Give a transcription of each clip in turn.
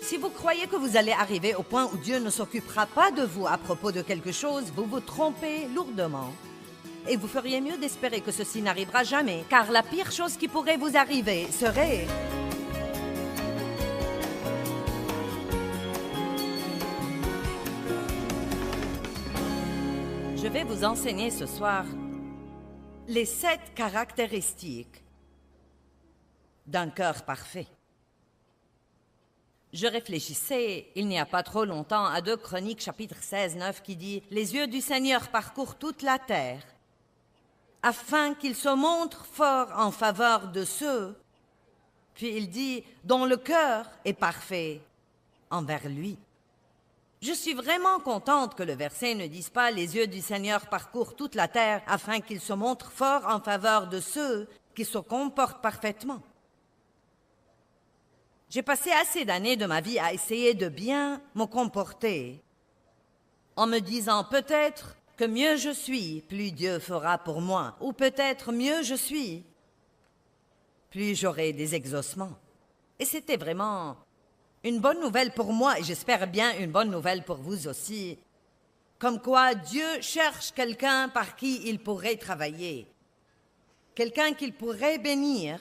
Si vous croyez que vous allez arriver au point où Dieu ne s'occupera pas de vous à propos de quelque chose, vous vous trompez lourdement. Et vous feriez mieux d'espérer que ceci n'arrivera jamais, car la pire chose qui pourrait vous arriver serait... Je vais vous enseigner ce soir les 7 caractéristiques d'un cœur parfait. Je réfléchissais, il n'y a pas trop longtemps, à 2 Chroniques chapitre 16, 9 qui dit « Les yeux du Seigneur parcourent toute la terre, afin qu'il se montre fort en faveur de ceux. » Puis il dit « dont le cœur est parfait envers lui. » Je suis vraiment contente que le verset ne dise pas « Les yeux du Seigneur parcourent toute la terre, afin qu'il se montre fort en faveur de ceux qui se comportent parfaitement. » J'ai passé assez d'années de ma vie à essayer de bien me comporter, en me disant peut-être que mieux je suis, plus Dieu fera pour moi, ou peut-être mieux je suis, plus j'aurai des exaucements. Et c'était vraiment une bonne nouvelle pour moi, et j'espère bien une bonne nouvelle pour vous aussi, comme quoi Dieu cherche quelqu'un par qui il pourrait travailler, quelqu'un qu'il pourrait bénir,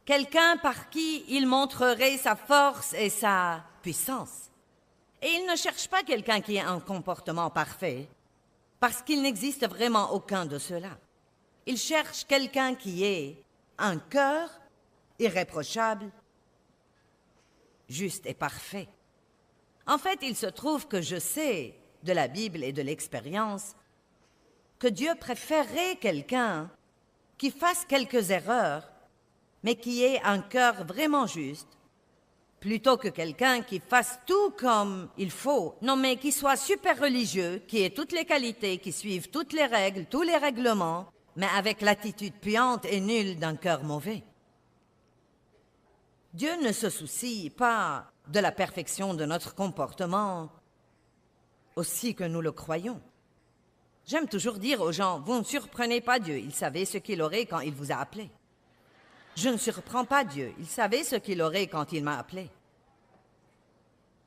quelqu'un par qui il montrerait sa force et sa puissance. Et il ne cherche pas quelqu'un qui ait un comportement parfait, parce qu'il n'existe vraiment aucun de cela. Il cherche quelqu'un qui ait un cœur irréprochable, juste et parfait. En fait, il se trouve que je sais, de la Bible et de l'expérience, que Dieu préférerait quelqu'un qui fasse quelques erreurs, mais qui ait un cœur vraiment juste, plutôt que quelqu'un qui fasse tout comme il faut, non mais qui soit super religieux, qui ait toutes les qualités, qui suive toutes les règles, tous les règlements, mais avec l'attitude puante et nulle d'un cœur mauvais. Dieu ne se soucie pas de la perfection de notre comportement, aussi que nous le croyons. J'aime toujours dire aux gens, vous ne surprenez pas Dieu, il savait ce qu'il aurait quand il vous a appelé. Je ne surprends pas Dieu. Il savait ce qu'il aurait quand il m'a appelé.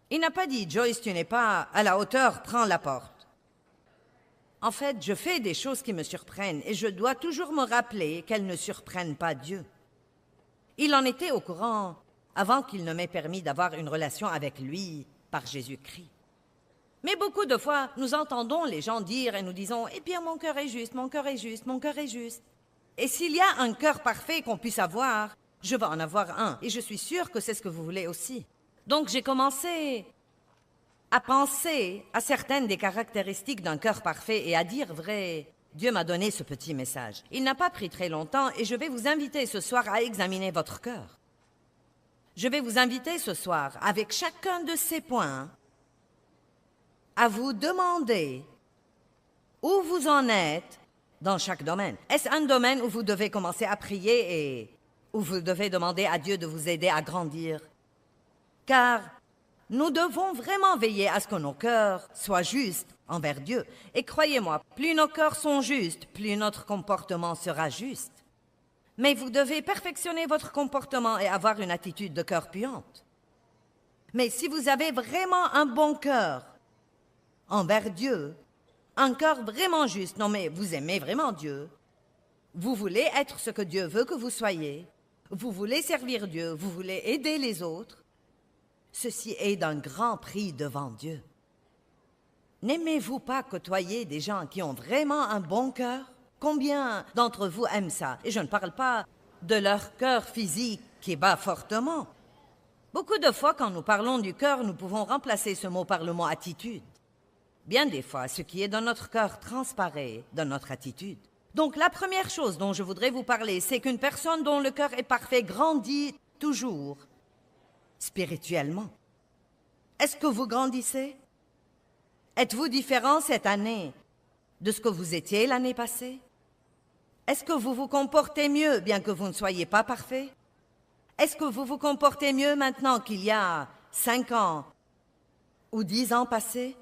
Il n'a pas dit « Joyce, tu n'es pas à la hauteur, prends la porte ». En fait, je fais des choses qui me surprennent et je dois toujours me rappeler qu'elles ne surprennent pas Dieu. Il en était au courant avant qu'il ne m'ait permis d'avoir une relation avec lui par Jésus-Christ. Mais beaucoup de fois, nous entendons les gens dire et nous disons « Eh bien, mon cœur est juste, mon cœur est juste, mon cœur est juste ». Et s'il y a un cœur parfait qu'on puisse avoir, je vais en avoir un. Et je suis sûre que c'est ce que vous voulez aussi. Donc j'ai commencé à penser à certaines des caractéristiques d'un cœur parfait et à dire vrai. Dieu m'a donné ce petit message. Il n'a pas pris très longtemps et je vais vous inviter ce soir à examiner votre cœur. Je vais vous inviter ce soir, avec chacun de ces points, à vous demander où vous en êtes dans chaque domaine. Est-ce un domaine où vous devez commencer à prier et où vous devez demander à Dieu de vous aider à grandir? Car nous devons vraiment veiller à ce que nos cœurs soient justes envers Dieu. Et croyez-moi, plus nos cœurs sont justes, plus notre comportement sera juste. Mais vous devez perfectionner votre comportement et avoir une attitude de cœur puante. Mais si vous avez vraiment un bon cœur envers Dieu, un cœur vraiment juste, non mais vous aimez vraiment Dieu, vous voulez être ce que Dieu veut que vous soyez, vous voulez servir Dieu, vous voulez aider les autres, ceci est d'un grand prix devant Dieu. N'aimez-vous pas côtoyer des gens qui ont vraiment un bon cœur? Combien d'entre vous aiment ça? Et je ne parle pas de leur cœur physique qui bat fortement. Beaucoup de fois, quand nous parlons du cœur, nous pouvons remplacer ce mot par le mot attitude. Bien des fois, ce qui est dans notre cœur transparaît dans notre attitude. Donc la première chose dont je voudrais vous parler, c'est qu'une personne dont le cœur est parfait grandit toujours spirituellement. Est-ce que vous grandissez? Êtes-vous différent cette année de ce que vous étiez l'année passée? Est-ce que vous vous comportez mieux bien que vous ne soyez pas parfait? Est-ce que vous vous comportez mieux maintenant qu'il y a 5 ans ou 10 ans passés?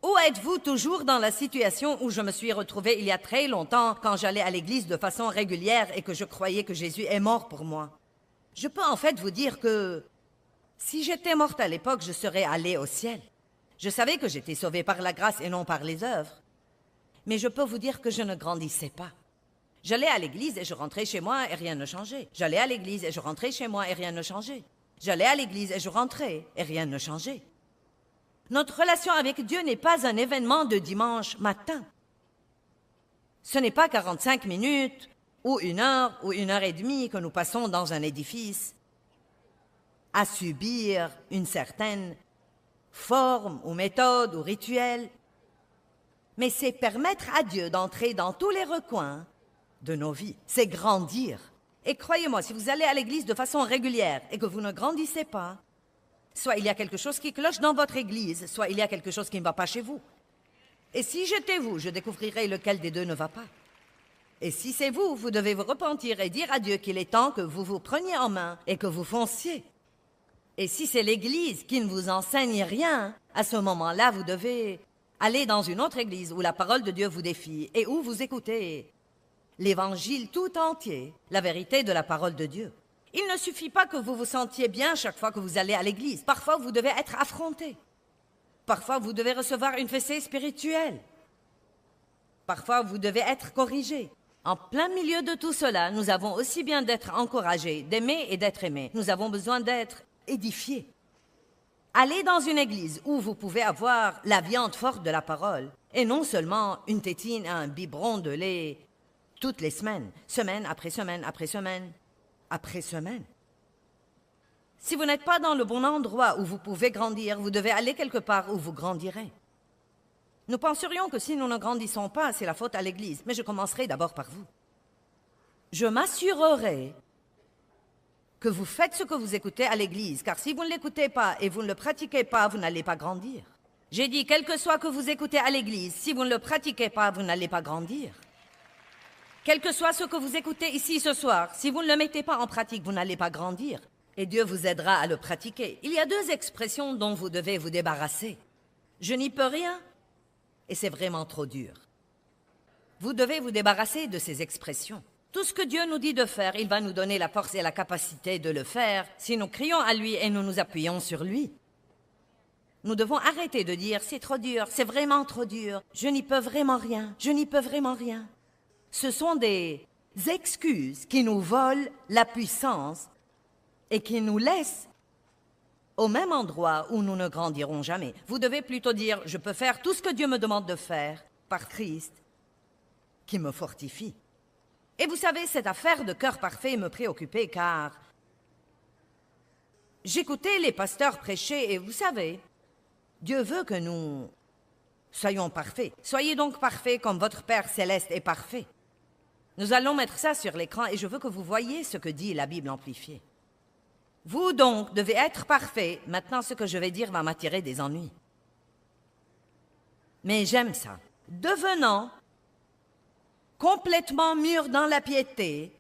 Ou êtes-vous toujours dans la situation où je me suis retrouvée il y a très longtemps quand j'allais à l'église de façon régulière et que je croyais que Jésus est mort pour moi? Je peux en fait vous dire que Si j'étais morte à l'époque, je serais allée au ciel. Je savais que j'étais sauvée par la grâce et non par les œuvres. Mais je peux vous dire que je ne grandissais pas. J'allais à l'église et je rentrais chez moi et rien ne changeait. J'allais à l'église et je rentrais chez moi et rien ne changeait. J'allais à l'église et je rentrais et rien ne changeait. Notre relation avec Dieu n'est pas un événement de dimanche matin. Ce n'est pas 45 minutes ou 1 heure ou 1 heure et demie que nous passons dans un édifice à subir une certaine forme ou méthode ou rituel. Mais c'est permettre à Dieu d'entrer dans tous les recoins de nos vies. C'est grandir. Et croyez-moi, si vous allez à l'église de façon régulière et que vous ne grandissez pas, soit il y a quelque chose qui cloche dans votre église, soit il y a quelque chose qui ne va pas chez vous. Et si j'étais vous, je découvrirais lequel des deux ne va pas. Et si c'est vous, vous devez vous repentir et dire à Dieu qu'il est temps que vous vous preniez en main et que vous fonciez. Et si c'est l'église qui ne vous enseigne rien, à ce moment-là, vous devez aller dans une autre église où la parole de Dieu vous défie et où vous écoutez l'évangile tout entier, la vérité de la parole de Dieu. Il ne suffit pas que vous vous sentiez bien chaque fois que vous allez à l'église. Parfois, vous devez être affronté. Parfois, vous devez recevoir une fessée spirituelle. Parfois, vous devez être corrigé. En plein milieu de tout cela, nous avons aussi bien d'être encouragés, d'aimer et d'être aimés. Nous avons besoin d'être édifiés. Allez dans une église où vous pouvez avoir la viande forte de la parole et non seulement une tétine et un biberon de lait toutes les semaines, semaine après semaine après semaine après semaine. Si vous n'êtes pas dans le bon endroit où vous pouvez grandir, vous devez aller quelque part où vous grandirez. Nous penserions que si nous ne grandissons pas, c'est la faute à l'Église, mais je commencerai d'abord par vous. Je m'assurerai que vous faites ce que vous écoutez à l'Église, car si vous ne l'écoutez pas et vous ne le pratiquez pas, vous n'allez pas grandir. J'ai dit, quel que soit que vous écoutez à l'Église, si vous ne le pratiquez pas, vous n'allez pas grandir. Quel que soit ce que vous écoutez ici ce soir, si vous ne le mettez pas en pratique, vous n'allez pas grandir. Et Dieu vous aidera à le pratiquer. Il y a 2 expressions dont vous devez vous débarrasser. Je n'y peux rien, et c'est vraiment trop dur. Vous devez vous débarrasser de ces expressions. Tout ce que Dieu nous dit de faire, il va nous donner la force et la capacité de le faire si nous crions à lui et nous nous appuyons sur lui. Nous devons arrêter de dire « c'est trop dur, c'est vraiment trop dur, je n'y peux vraiment rien, je n'y peux vraiment rien ». Ce sont des excuses qui nous volent la puissance et qui nous laissent au même endroit où nous ne grandirons jamais. Vous devez plutôt dire « je peux faire tout ce que Dieu me demande de faire par Christ qui me fortifie ». Et vous savez, cette affaire de cœur parfait me préoccupait car j'écoutais les pasteurs prêcher et vous savez, Dieu veut que nous soyons parfaits. Soyez donc parfaits comme votre Père céleste est parfait. Nous allons mettre ça sur l'écran et je veux que vous voyiez ce que dit la Bible amplifiée. Vous donc devez être parfaits. Maintenant, ce que je vais dire va m'attirer des ennuis. Mais j'aime ça. Devenant complètement mûrs dans la piété,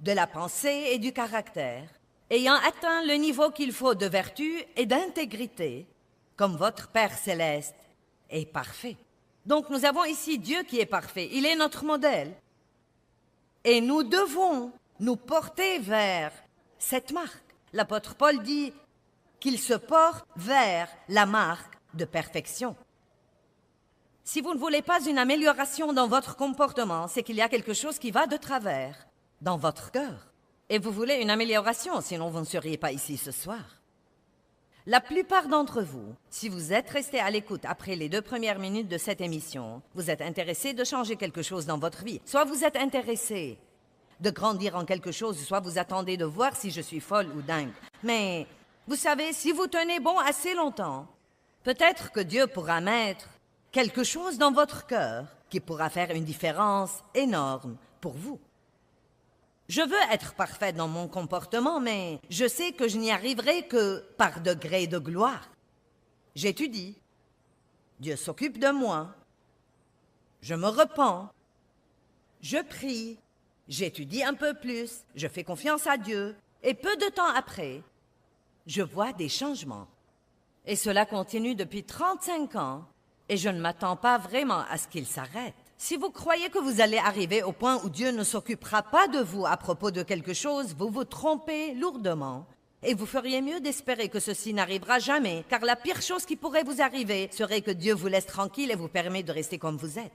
de la pensée et du caractère, ayant atteint le niveau qu'il faut de vertu et d'intégrité, comme votre Père céleste est parfait. Donc nous avons ici Dieu qui est parfait. Il est notre modèle. Et nous devons nous porter vers cette marque. L'apôtre Paul dit qu'il se porte vers la marque de perfection. Si vous ne voulez pas une amélioration dans votre comportement, c'est qu'il y a quelque chose qui va de travers dans votre cœur. Et vous voulez une amélioration, sinon vous ne seriez pas ici ce soir. La plupart d'entre vous, si vous êtes restés à l'écoute après les 2 premières minutes de cette émission, vous êtes intéressés de changer quelque chose dans votre vie. Soit vous êtes intéressés de grandir en quelque chose, soit vous attendez de voir si je suis folle ou dingue. Mais vous savez, si vous tenez bon assez longtemps, peut-être que Dieu pourra mettre quelque chose dans votre cœur qui pourra faire une différence énorme pour vous. Je veux être parfaite dans mon comportement, mais je sais que je n'y arriverai que par degré de gloire. J'étudie. Dieu s'occupe de moi. Je me repens. Je prie. J'étudie un peu plus. Je fais confiance à Dieu. Et peu de temps après, je vois des changements. Et cela continue depuis 35 ans. Et je ne m'attends pas vraiment à ce qu'il s'arrête. Si vous croyez que vous allez arriver au point où Dieu ne s'occupera pas de vous à propos de quelque chose, vous vous trompez lourdement Et vous feriez mieux d'espérer que ceci n'arrivera jamais, car la pire chose qui pourrait vous arriver serait que Dieu vous laisse tranquille et vous permet de rester comme vous êtes.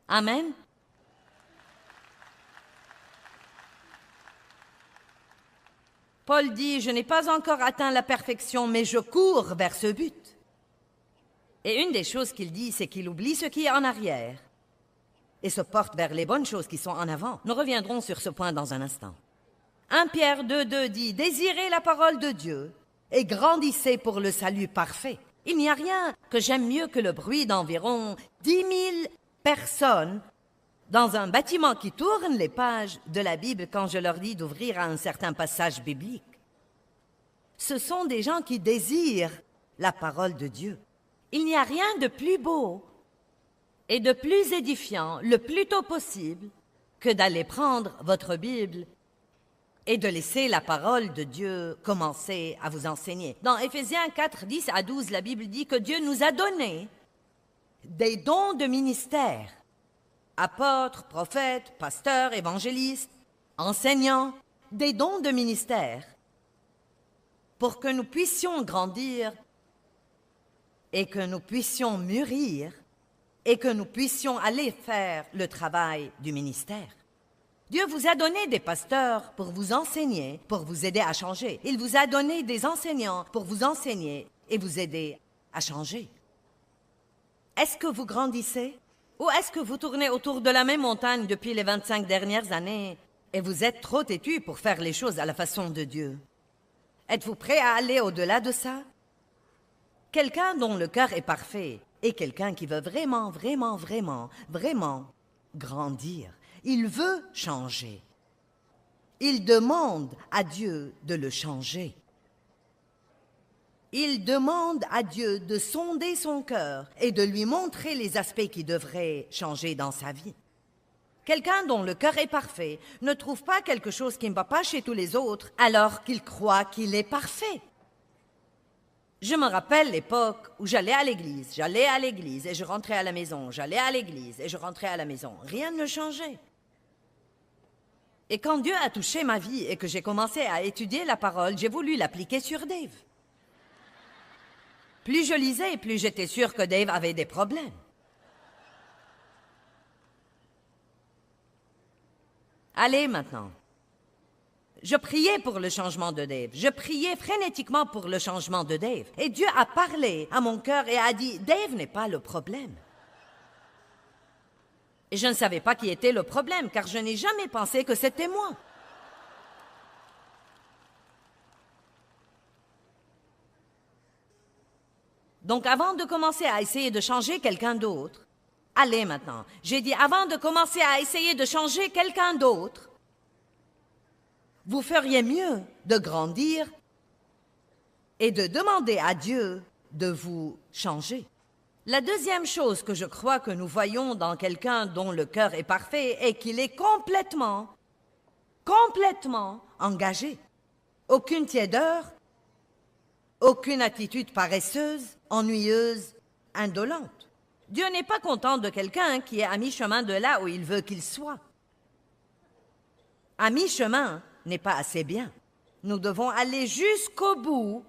Amen. Paul dit, « Je n'ai pas encore atteint la perfection, mais je cours vers ce but. » Et une des choses qu'il dit, c'est qu'il oublie ce qui est en arrière et se porte vers les bonnes choses qui sont en avant. Nous reviendrons sur ce point dans un instant. 1 Pierre 2,2 dit « Désirez la parole de Dieu et grandissez pour le salut parfait. » Il n'y a rien que j'aime mieux que le bruit d'environ 10 000 personnes dans un bâtiment qui tourne les pages de la Bible quand je leur dis d'ouvrir à un certain passage biblique. Ce sont des gens qui désirent la parole de Dieu. Il n'y a rien de plus beau et de plus édifiant le plus tôt possible que d'aller prendre votre Bible et de laisser la parole de Dieu commencer à vous enseigner. Dans Éphésiens 4, 10 à 12, la Bible dit que Dieu nous a donné des dons de ministère. Apôtres, prophètes, pasteurs, évangélistes, enseignants, des dons de ministère pour que nous puissions grandir et que nous puissions mûrir et que nous puissions aller faire le travail du ministère. Dieu vous a donné des pasteurs pour vous enseigner, pour vous aider à changer. Il vous a donné des enseignants pour vous enseigner et vous aider à changer. Est-ce que vous grandissez? Ou est-ce que vous tournez autour de la même montagne depuis les 25 dernières années et vous êtes trop têtu pour faire les choses à la façon de Dieu? Êtes-vous prêt à aller au-delà de ça? Quelqu'un dont le cœur est parfait est quelqu'un qui veut vraiment grandir. Il veut changer. Il demande à Dieu de le changer. Il demande à Dieu de sonder son cœur et de lui montrer les aspects qui devraient changer dans sa vie. Quelqu'un dont le cœur est parfait ne trouve pas quelque chose qui ne va pas chez tous les autres alors qu'il croit qu'il est parfait. Je me rappelle l'époque où j'allais à l'église et je rentrais à la maison, j'allais à l'église et je rentrais à la maison. Rien ne changeait. Et quand Dieu a touché ma vie et que j'ai commencé à étudier la parole, j'ai voulu l'appliquer sur Dave. Plus je lisais, plus j'étais sûre que Dave avait des problèmes. Allez maintenant. Je priais pour le changement de Dave. Je priais frénétiquement pour le changement de Dave. Et Dieu a parlé à mon cœur et a dit, Dave n'est pas le problème. Et je ne savais pas qui était le problème, car je n'ai jamais pensé que c'était moi. Donc, avant de commencer à essayer de changer quelqu'un d'autre, allez maintenant, j'ai dit, avant de commencer à essayer de changer quelqu'un d'autre, vous feriez mieux de grandir et de demander à Dieu de vous changer. La deuxième chose que je crois que nous voyons dans quelqu'un dont le cœur est parfait est qu'il est complètement engagé. Aucune tiédeur, aucune attitude paresseuse, ennuyeuse, indolente. Dieu n'est pas content de quelqu'un qui est à mi-chemin de là où il veut qu'il soit. À mi-chemin n'est pas assez bien. Nous devons aller jusqu'au bout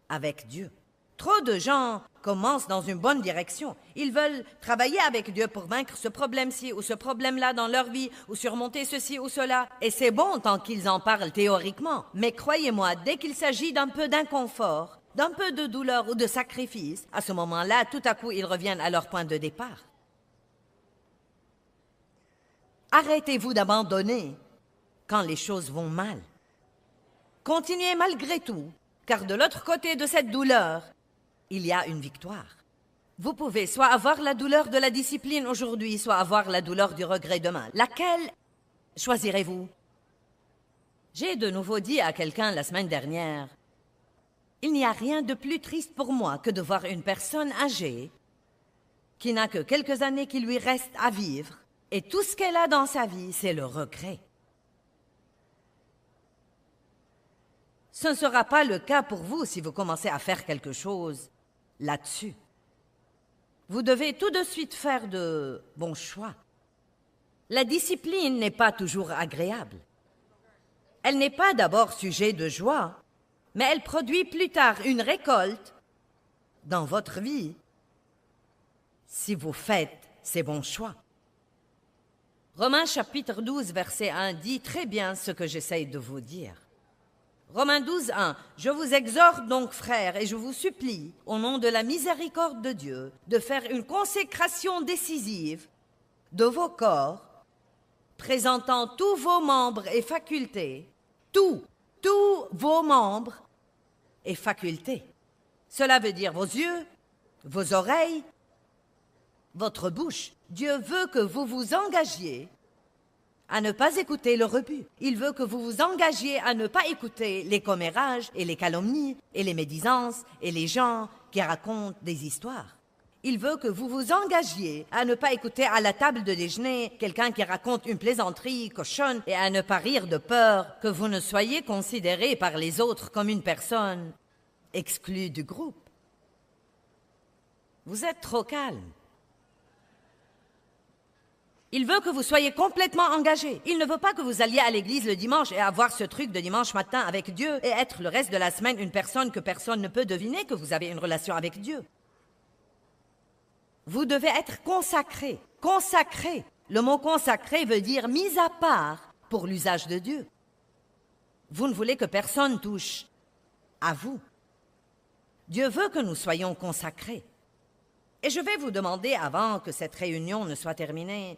avec Dieu. Trop de gens commencent dans une bonne direction. Ils veulent travailler avec Dieu pour vaincre ce problème-ci ou ce problème-là dans leur vie ou surmonter ceci ou cela. Et c'est bon tant qu'ils en parlent théoriquement. Mais croyez-moi, dès qu'il s'agit d'un peu d'inconfort, d'un peu de douleur ou de sacrifice, à ce moment-là, tout à coup, ils reviennent à leur point de départ. Arrêtez-vous d'abandonner quand les choses vont mal. Continuez malgré tout, car de l'autre côté de cette douleur, il y a une victoire. Vous pouvez soit avoir la douleur de la discipline aujourd'hui, soit avoir la douleur du regret demain. Laquelle choisirez-vous? J'ai de nouveau dit à quelqu'un la semaine dernière, il n'y a rien de plus triste pour moi que de voir une personne âgée qui n'a que quelques années qui lui restent à vivre et tout ce qu'elle a dans sa vie, c'est le regret. Ce ne sera pas le cas pour vous si vous commencez à faire quelque chose là-dessus. Vous devez tout de suite faire de bons choix. La discipline n'est pas toujours agréable. Elle n'est pas d'abord sujet de joie, mais elle produit plus tard une récolte dans votre vie si vous faites ces bons choix. Romains chapitre 12, verset 1 dit très bien ce que j'essaye de vous dire. Romains 12, 1. Je vous exhorte donc, frères, et je vous supplie, au nom de la miséricorde de Dieu, de faire une consécration décisive de vos corps, présentant tous vos membres et facultés, tous vos membres et facultés. Cela veut dire vos yeux, vos oreilles, votre bouche. Dieu veut que vous vous engagiez à ne pas écouter le rebut. Il veut que vous vous engagiez à ne pas écouter les commérages et les calomnies et les médisances et les gens qui racontent des histoires. Il veut que vous vous engagiez à ne pas écouter à la table de déjeuner quelqu'un qui raconte une plaisanterie cochonne et à ne pas rire de peur que vous ne soyez considéré par les autres comme une personne exclue du groupe. Vous êtes trop calme. Il veut que vous soyez complètement engagé. Il ne veut pas que vous alliez à l'église le dimanche et avoir ce truc de dimanche matin avec Dieu et être le reste de la semaine une personne que personne ne peut deviner que vous avez une relation avec Dieu. Vous devez être consacré. Consacré. Le mot consacré veut dire mis à part pour l'usage de Dieu. Vous ne voulez que personne touche à vous. Dieu veut que nous soyons consacrés. Et je vais vous demander, avant que cette réunion ne soit terminée,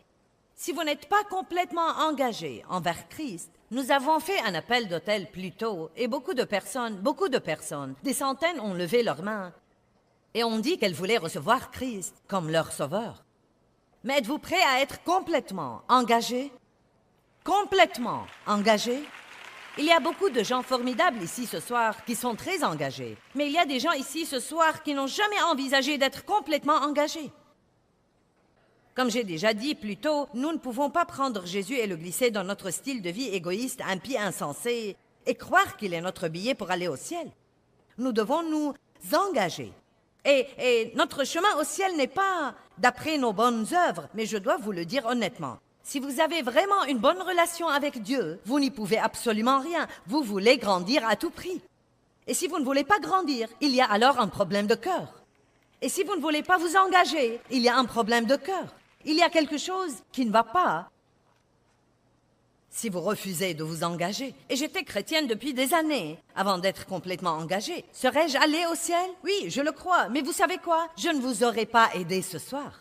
si vous n'êtes pas complètement engagé envers Christ, nous avons fait un appel d'autel plus tôt et beaucoup de personnes, des centaines ont levé leurs mains et ont dit qu'elles voulaient recevoir Christ comme leur sauveur. Mais êtes-vous prêts à être complètement engagés? Complètement engagés? Il y a beaucoup de gens formidables ici ce soir qui sont très engagés. Mais il y a des gens ici ce soir qui n'ont jamais envisagé d'être complètement engagés. Comme j'ai déjà dit plus tôt, nous ne pouvons pas prendre Jésus et le glisser dans notre style de vie égoïste, impie, insensé, et croire qu'il est notre billet pour aller au ciel. Nous devons nous engager. Et notre chemin au ciel n'est pas d'après nos bonnes œuvres, mais je dois vous le dire honnêtement. Si vous avez vraiment une bonne relation avec Dieu, vous n'y pouvez absolument rien. Vous voulez grandir à tout prix. Et si vous ne voulez pas grandir, il y a alors un problème de cœur. Et si vous ne voulez pas vous engager, il y a un problème de cœur. Il y a quelque chose qui ne va pas si vous refusez de vous engager. Et j'étais chrétienne depuis des années avant d'être complètement engagée. Serais-je allée au ciel? Oui, je le crois. Mais vous savez quoi? Je ne vous aurais pas aidé ce soir.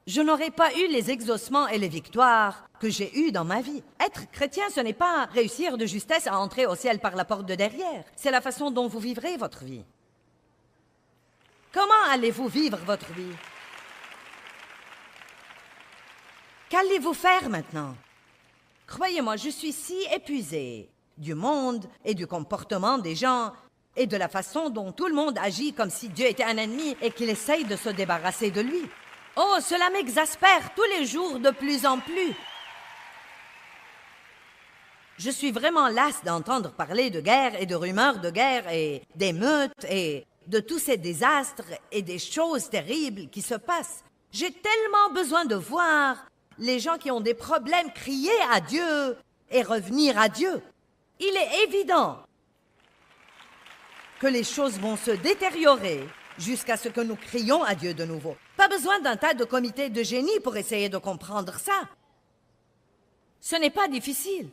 Je n'aurais pas eu les exaucements et les victoires que j'ai eues dans ma vie. Être chrétien, ce n'est pas réussir de justesse à entrer au ciel par la porte de derrière. C'est la façon dont vous vivrez votre vie. Comment allez-vous vivre votre vie? Qu'allez-vous faire maintenant? Croyez-moi, je suis si épuisée du monde et du comportement des gens et de la façon dont tout le monde agit comme si Dieu était un ennemi et qu'il essaye de se débarrasser de lui. Oh, cela m'exaspère tous les jours de plus en plus. Je suis vraiment lasse d'entendre parler de guerre et de rumeurs de guerre et d'émeutes et de tous ces désastres et des choses terribles qui se passent. J'ai tellement besoin de voir les gens qui ont des problèmes crier à Dieu et revenir à Dieu. Il est évident que les choses vont se détériorer jusqu'à ce que nous crions à Dieu de nouveau. Pas besoin d'un tas de comités de génie pour essayer de comprendre ça. Ce n'est pas difficile.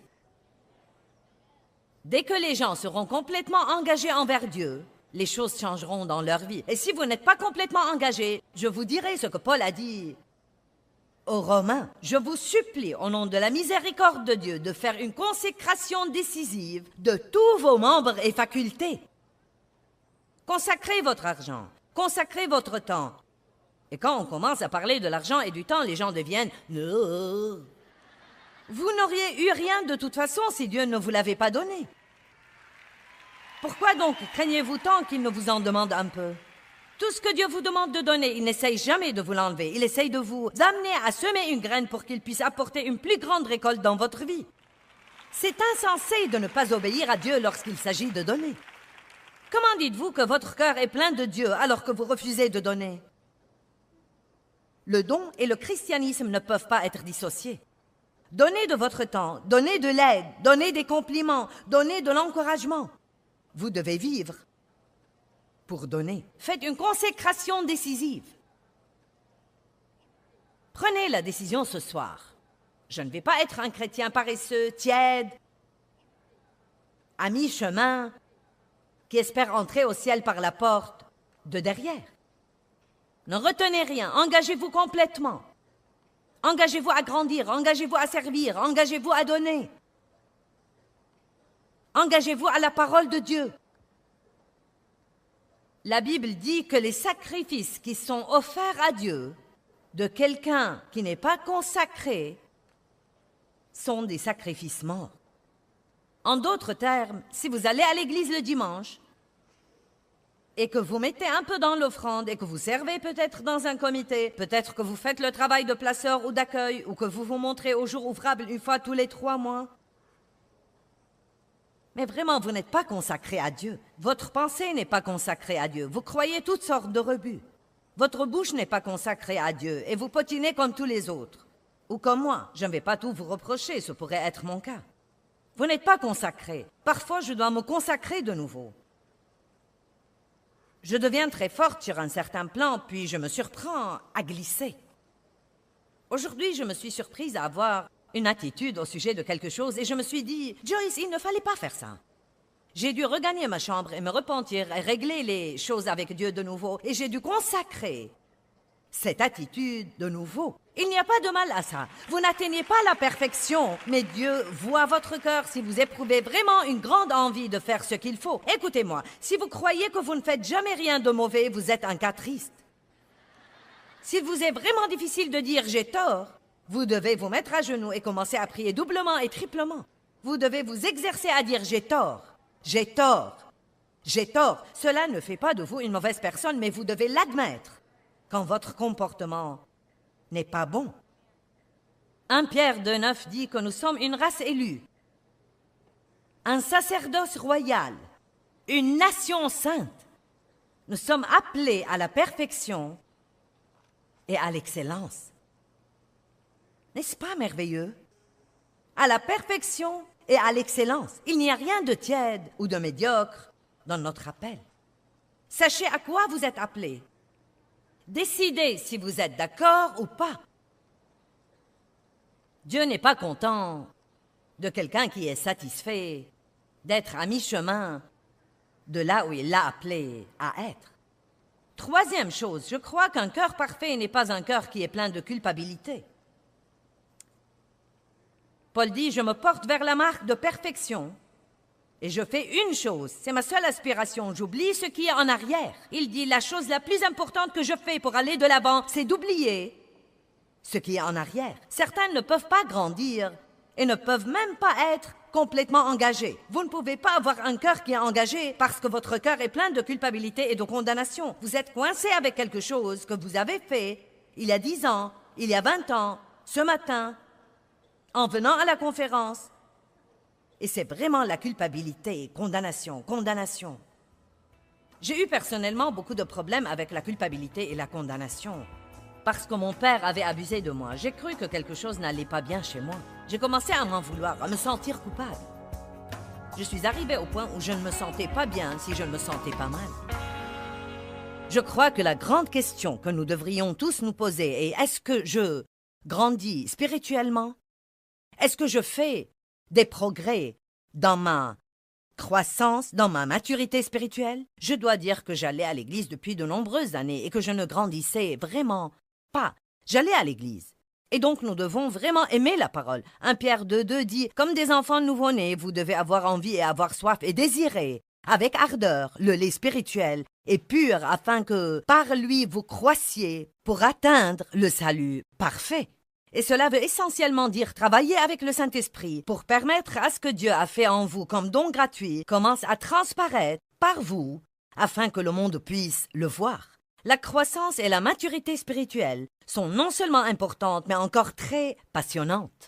Dès que les gens seront complètement engagés envers Dieu, les choses changeront dans leur vie. Et si vous n'êtes pas complètement engagés, je vous dirai ce que Paul a dit aux Romains. Je vous supplie, au nom de la miséricorde de Dieu, de faire une consécration décisive de tous vos membres et facultés. Consacrez votre argent, consacrez votre temps. Et quand on commence à parler de l'argent et du temps, les gens deviennent « Non ». Vous n'auriez eu rien de toute façon si Dieu ne vous l'avait pas donné. Pourquoi donc craignez-vous tant qu'il ne vous en demande un peu? Tout ce que Dieu vous demande de donner, il n'essaye jamais de vous l'enlever. Il essaye de vous amener à semer une graine pour qu'il puisse apporter une plus grande récolte dans votre vie. C'est insensé de ne pas obéir à Dieu lorsqu'il s'agit de donner. Comment dites-vous que votre cœur est plein de Dieu alors que vous refusez de donner? Le don et le christianisme ne peuvent pas être dissociés. Donnez de votre temps, donnez de l'aide, donnez des compliments, donnez de l'encouragement. Vous devez vivre pour donner. Faites une consécration décisive. Prenez la décision ce soir. Je ne vais pas être un chrétien paresseux, tiède, à mi-chemin, qui espère entrer au ciel par la porte de derrière. Ne retenez rien, engagez-vous complètement. Engagez-vous à grandir, engagez-vous à servir, engagez-vous à donner. Engagez-vous à la parole de Dieu. La Bible dit que les sacrifices qui sont offerts à Dieu de quelqu'un qui n'est pas consacré sont des sacrifices morts. En d'autres termes, si vous allez à l'église le dimanche et que vous mettez un peu dans l'offrande et que vous servez peut-être dans un comité, peut-être que vous faites le travail de placeur ou d'accueil ou que vous vous montrez au jour ouvrable une fois tous les 3 mois, mais vraiment, vous n'êtes pas consacré à Dieu. Votre pensée n'est pas consacrée à Dieu. Vous croyez toutes sortes de rebuts. Votre bouche n'est pas consacrée à Dieu et vous potinez comme tous les autres. Ou comme moi, je ne vais pas tout vous reprocher, ce pourrait être mon cas. Vous n'êtes pas consacré. Parfois, je dois me consacrer de nouveau. Je deviens très forte sur un certain plan, puis je me surprends à glisser. Aujourd'hui, je me suis surprise à avoir une attitude au sujet de quelque chose et je me suis dit, Joyce, il ne fallait pas faire ça. J'ai dû regagner ma chambre et me repentir et régler les choses avec Dieu de nouveau et j'ai dû consacrer cette attitude de nouveau. Il n'y a pas de mal à ça. Vous n'atteignez pas la perfection, mais Dieu voit votre cœur si vous éprouvez vraiment une grande envie de faire ce qu'il faut. Écoutez-moi, si vous croyez que vous ne faites jamais rien de mauvais, vous êtes un cas triste. S'il vous est vraiment difficile de dire « j'ai tort », vous devez vous mettre à genoux et commencer à prier doublement et triplement. Vous devez vous exercer à dire « j'ai tort, j'ai tort, j'ai tort ». Cela ne fait pas de vous une mauvaise personne, mais vous devez l'admettre quand votre comportement n'est pas bon. 1 Pierre 2,9 dit que nous sommes une race élue, un sacerdoce royal, une nation sainte. Nous sommes appelés à la perfection et à l'excellence. N'est-ce pas merveilleux? À la perfection et à l'excellence. Il n'y a rien de tiède ou de médiocre dans notre appel. Sachez à quoi vous êtes appelés. Décidez si vous êtes d'accord ou pas. Dieu n'est pas content de quelqu'un qui est satisfait d'être à mi-chemin de là où il l'a appelé à être. 3e chose, je crois qu'un cœur parfait n'est pas un cœur qui est plein de culpabilité. Paul dit, je me porte vers la marque de perfection et je fais une chose, c'est ma seule aspiration, j'oublie ce qui est en arrière. Il dit, la chose la plus importante que je fais pour aller de l'avant, c'est d'oublier ce qui est en arrière. Certains ne peuvent pas grandir et ne peuvent même pas être complètement engagés. Vous ne pouvez pas avoir un cœur qui est engagé parce que votre cœur est plein de culpabilité et de condamnation. Vous êtes coincé avec quelque chose que vous avez fait il y a 10 ans, il y a 20 ans, ce matin, en venant à la conférence. Et c'est vraiment la culpabilité, condamnation, condamnation. J'ai eu personnellement beaucoup de problèmes avec la culpabilité et la condamnation. Parce que mon père avait abusé de moi. J'ai cru que quelque chose n'allait pas bien chez moi. J'ai commencé à m'en vouloir, à me sentir coupable. Je suis arrivée au point où je ne me sentais pas bien si je ne me sentais pas mal. Je crois que la grande question que nous devrions tous nous poser est, est-ce que je grandis spirituellement? Est-ce que je fais des progrès dans ma croissance, dans ma maturité spirituelle? Je dois dire que j'allais à l'église depuis de nombreuses années et que je ne grandissais vraiment pas. J'allais à l'église. Et donc nous devons vraiment aimer la parole. 1 Pierre 2,2 dit, comme des enfants nouveau-nés, vous devez avoir envie et avoir soif et désirer, avec ardeur, le lait spirituel et pur, afin que par lui vous croissiez pour atteindre le salut parfait. Et cela veut essentiellement dire travailler avec le Saint-Esprit pour permettre à ce que Dieu a fait en vous comme don gratuit commence à transparaître par vous afin que le monde puisse le voir. La croissance et la maturité spirituelle sont non seulement importantes mais encore très passionnantes.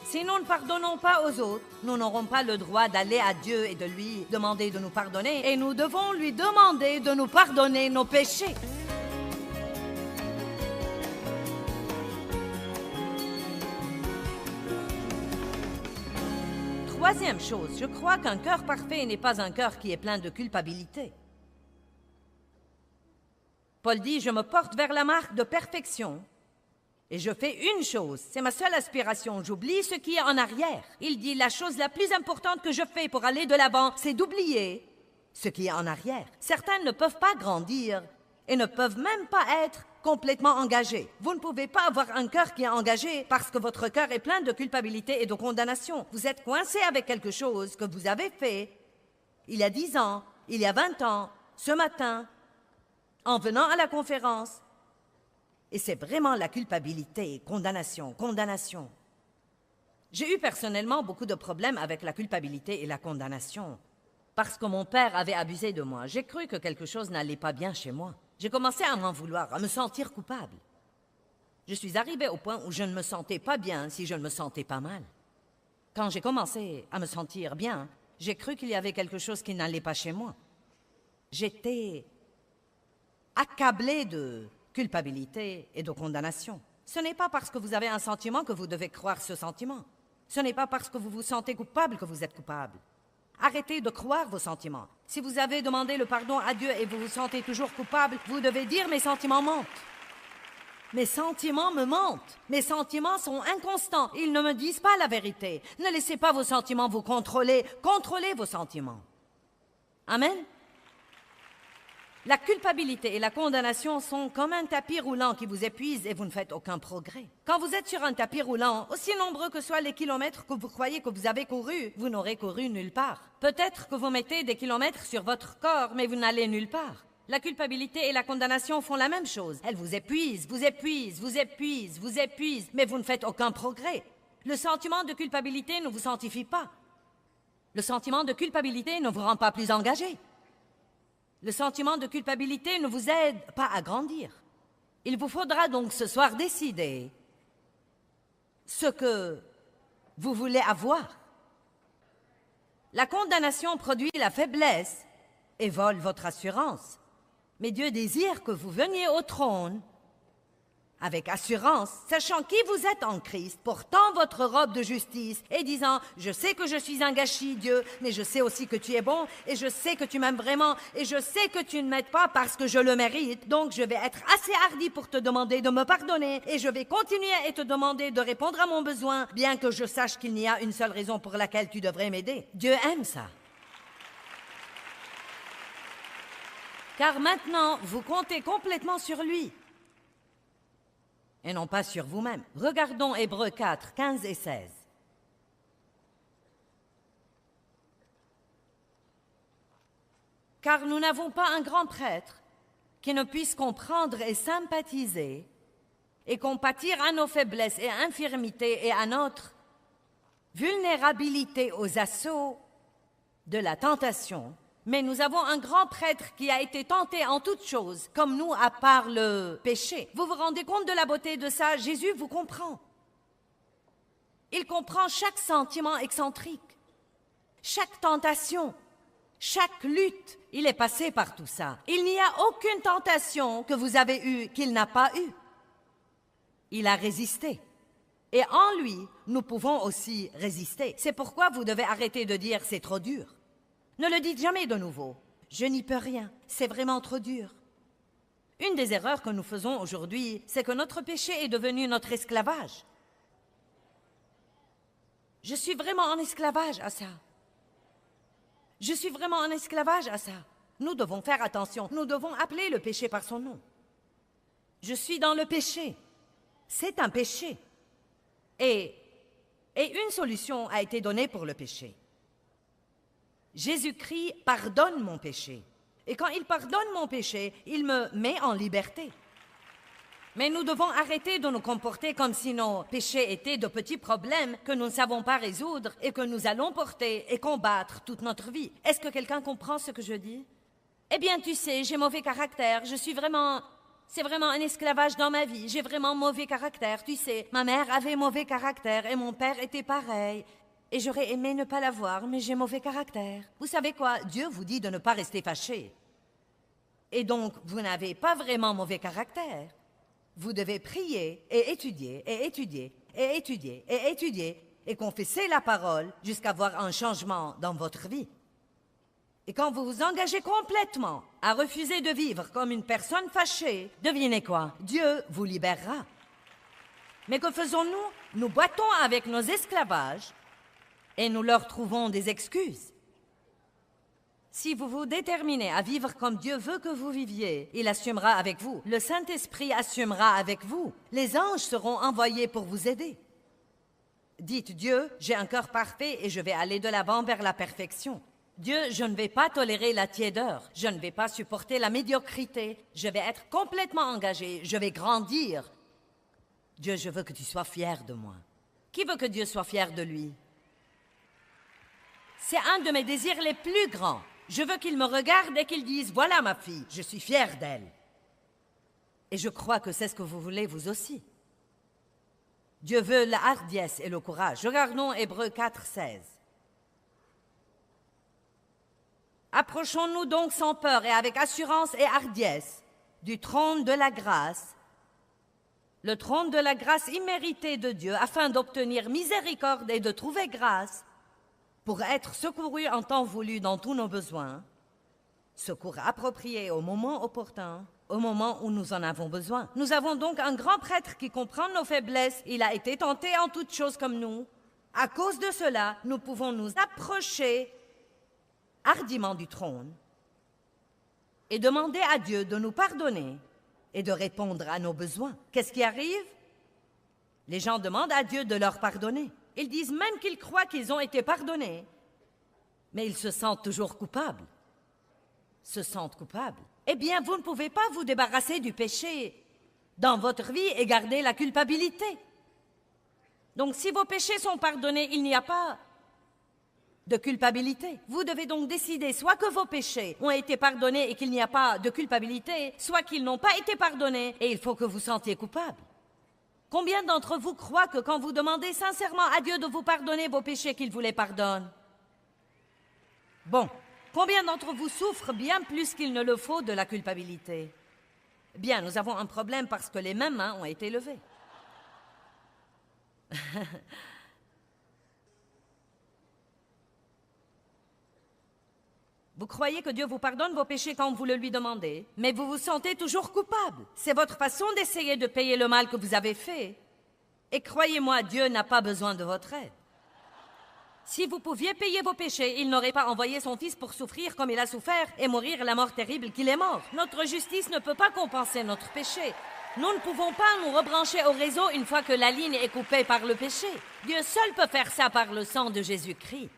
Si nous ne pardonnons pas aux autres, nous n'aurons pas le droit d'aller à Dieu et de lui demander de nous pardonner. Et nous devons lui demander de nous pardonner nos péchés. Troisième chose, je crois qu'un cœur parfait n'est pas un cœur qui est plein de culpabilité. Paul dit, je me porte vers la marque de perfection. Et je fais une chose, c'est ma seule aspiration, j'oublie ce qui est en arrière. Il dit, la chose la plus importante que je fais pour aller de l'avant, c'est d'oublier ce qui est en arrière. Certains ne peuvent pas grandir et ne peuvent même pas être complètement engagés. Vous ne pouvez pas avoir un cœur qui est engagé parce que votre cœur est plein de culpabilité et de condamnation. Vous êtes coincé avec quelque chose que vous avez fait il y a 10 ans, il y a 20 ans, ce matin, en venant à la conférence. Et c'est vraiment la culpabilité, condamnation, condamnation. J'ai eu personnellement beaucoup de problèmes avec la culpabilité et la condamnation. Parce que mon père avait abusé de moi. J'ai cru que quelque chose n'allait pas bien chez moi. J'ai commencé à m'en vouloir, à me sentir coupable. Je suis arrivée au point où je ne me sentais pas bien si je ne me sentais pas mal. Quand j'ai commencé à me sentir bien, j'ai cru qu'il y avait quelque chose qui n'allait pas chez moi. J'étais accablée de culpabilité et de condamnation. Ce n'est pas parce que vous avez un sentiment que vous devez croire ce sentiment. Ce n'est pas parce que vous vous sentez coupable que vous êtes coupable. Arrêtez de croire vos sentiments. Si vous avez demandé le pardon à Dieu et vous vous sentez toujours coupable, vous devez dire « mes sentiments mentent ». Mes sentiments me mentent. Mes sentiments sont inconstants. Ils ne me disent pas la vérité. Ne laissez pas vos sentiments vous contrôler. Contrôlez vos sentiments. Amen. La culpabilité et la condamnation sont comme un tapis roulant qui vous épuise et vous ne faites aucun progrès. Quand vous êtes sur un tapis roulant, aussi nombreux que soient les kilomètres que vous croyez que vous avez courus, vous n'aurez couru nulle part. Peut-être que vous mettez des kilomètres sur votre corps, mais vous n'allez nulle part. La culpabilité et la condamnation font la même chose. Elles vous épuisent, vous épuisent, vous épuisent, vous épuisent, mais vous ne faites aucun progrès. Le sentiment de culpabilité ne vous sanctifie pas. Le sentiment de culpabilité ne vous rend pas plus engagé. Le sentiment de culpabilité ne vous aide pas à grandir. Il vous faudra donc ce soir décider ce que vous voulez avoir. La condamnation produit la faiblesse et vole votre assurance. Mais Dieu désire que vous veniez au trône avec assurance, sachant qui vous êtes en Christ, portant votre robe de justice et disant « Je sais que je suis un gâchis, Dieu, mais je sais aussi que tu es bon et je sais que tu m'aimes vraiment et je sais que tu ne m'aides pas parce que je le mérite. Donc je vais être assez hardi pour te demander de me pardonner et je vais continuer et te demander de répondre à mon besoin, bien que je sache qu'il n'y a une seule raison pour laquelle tu devrais m'aider. » Dieu aime ça. Car maintenant, vous comptez complètement sur lui. Et non pas sur vous-même. Regardons Hébreux 4, 15 et 16. Car nous n'avons pas un grand prêtre qui ne puisse comprendre et sympathiser et compatir à nos faiblesses et infirmités et à notre vulnérabilité aux assauts de la tentation. Mais nous avons un grand prêtre qui a été tenté en toutes choses, comme nous, à part le péché. Vous vous rendez compte de la beauté de ça? Jésus vous comprend. Il comprend chaque sentiment excentrique, chaque tentation, chaque lutte. Il est passé par tout ça. Il n'y a aucune tentation que vous avez eue qu'il n'a pas eue. Il a résisté. Et en lui, nous pouvons aussi résister. C'est pourquoi vous devez arrêter de dire « c'est trop dur ». Ne le dites jamais de nouveau. Je n'y peux rien. C'est vraiment trop dur. Une des erreurs que nous faisons aujourd'hui, c'est que notre péché est devenu notre esclavage. Je suis vraiment en esclavage à ça. Je suis vraiment en esclavage à ça. Nous devons faire attention. Nous devons appeler le péché par son nom. Je suis dans le péché. C'est un péché. Et une solution a été donnée pour le péché. Jésus-Christ pardonne mon péché. Et quand il pardonne mon péché, il me met en liberté. Mais nous devons arrêter de nous comporter comme si nos péchés étaient de petits problèmes que nous ne savons pas résoudre et que nous allons porter et combattre toute notre vie. Est-ce que quelqu'un comprend ce que je dis? Eh bien, tu sais, j'ai mauvais caractère, je suis vraiment C'est vraiment un esclavage dans ma vie. J'ai vraiment mauvais caractère, tu sais. Ma mère avait mauvais caractère et mon père était pareil. Et j'aurais aimé ne pas l'avoir, mais j'ai mauvais caractère. Vous savez quoi? Dieu vous dit de ne pas rester fâché. Et donc, vous n'avez pas vraiment mauvais caractère. Vous devez prier et étudier et étudier et étudier et étudier et confesser la parole jusqu'à voir un changement dans votre vie. Et quand vous vous engagez complètement à refuser de vivre comme une personne fâchée, devinez quoi? Dieu vous libérera. Mais que faisons-nous? Nous boitons avec nos esclavages et nous leur trouvons des excuses. Si vous vous déterminez à vivre comme Dieu veut que vous viviez, il assumera avec vous. Le Saint-Esprit assumera avec vous. Les anges seront envoyés pour vous aider. Dites, Dieu, j'ai un cœur parfait et je vais aller de l'avant vers la perfection. Dieu, je ne vais pas tolérer la tiédeur. Je ne vais pas supporter la médiocrité. Je vais être complètement engagé. Je vais grandir. Dieu, je veux que tu sois fier de moi. Qui veut que Dieu soit fier de lui? C'est un de mes désirs les plus grands. Je veux qu'il me regarde et qu'il dise « Voilà ma fille, je suis fier d'elle. » Et je crois que c'est ce que vous voulez vous aussi. Dieu veut la hardiesse et le courage. Regardons Hébreux 4, 16. Approchons-nous donc sans peur et avec assurance et hardiesse du trône de la grâce, le trône de la grâce imméritée de Dieu, afin d'obtenir miséricorde et de trouver grâce pour être secourus en temps voulu dans tous nos besoins, secours approprié au moment opportun, au moment où nous en avons besoin. Nous avons donc un grand prêtre qui comprend nos faiblesses. Il a été tenté en toutes choses comme nous. À cause de cela, nous pouvons nous approcher hardiment du trône et demander à Dieu de nous pardonner et de répondre à nos besoins. Qu'est-ce qui arrive? Les gens demandent à Dieu de leur pardonner. Ils disent même qu'ils croient qu'ils ont été pardonnés, mais ils se sentent toujours coupables. Se sentent coupables. Eh bien, vous ne pouvez pas vous débarrasser du péché dans votre vie et garder la culpabilité. Donc, si vos péchés sont pardonnés, il n'y a pas de culpabilité. Vous devez donc décider soit que vos péchés ont été pardonnés et qu'il n'y a pas de culpabilité, soit qu'ils n'ont pas été pardonnés et il faut que vous sentiez coupable. Combien d'entre vous croient que quand vous demandez sincèrement à Dieu de vous pardonner vos péchés, qu'il vous les pardonne? Bon, combien d'entre vous souffrent bien plus qu'il ne le faut de la culpabilité? Bien, nous avons un problème parce que les mêmes mains ont été levées. Vous croyez que Dieu vous pardonne vos péchés quand vous le lui demandez, mais vous vous sentez toujours coupable. C'est votre façon d'essayer de payer le mal que vous avez fait. Et croyez-moi, Dieu n'a pas besoin de votre aide. Si vous pouviez payer vos péchés, il n'aurait pas envoyé son Fils pour souffrir comme il a souffert et mourir la mort terrible qu'il est mort. Notre justice ne peut pas compenser notre péché. Nous ne pouvons pas nous rebrancher au réseau une fois que la ligne est coupée par le péché. Dieu seul peut faire ça par le sang de Jésus-Christ.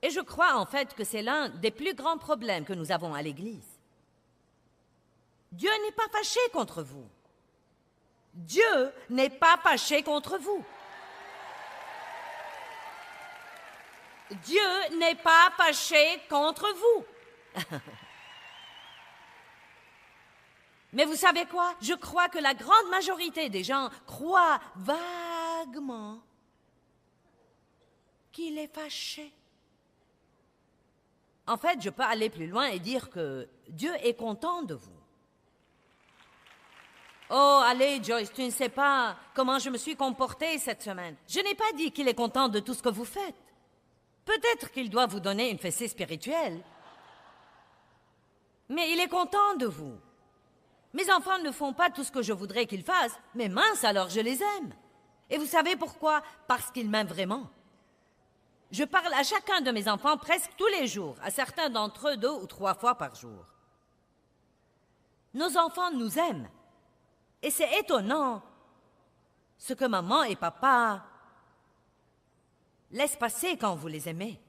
Et je crois en fait que c'est l'un des plus grands problèmes que nous avons à l'Église. Dieu n'est pas fâché contre vous. Dieu n'est pas fâché contre vous. Dieu n'est pas fâché contre vous. Mais vous savez quoi? Je crois que la grande majorité des gens croient vaguement qu'il est fâché. En fait, je peux aller plus loin et dire que Dieu est content de vous. Oh, allez, Joyce, tu ne sais pas comment je me suis comportée cette semaine. Je n'ai pas dit qu'il est content de tout ce que vous faites. Peut-être qu'il doit vous donner une fessée spirituelle. Mais il est content de vous. Mes enfants ne font pas tout ce que je voudrais qu'ils fassent, mais mince alors, je les aime. Et vous savez pourquoi? Parce qu'ils m'aiment vraiment. Je parle à chacun de mes enfants presque tous les jours, à certains d'entre eux 2 ou 3 fois par jour. Nos enfants nous aiment. Et c'est étonnant ce que maman et papa laissent passer quand vous les aimez.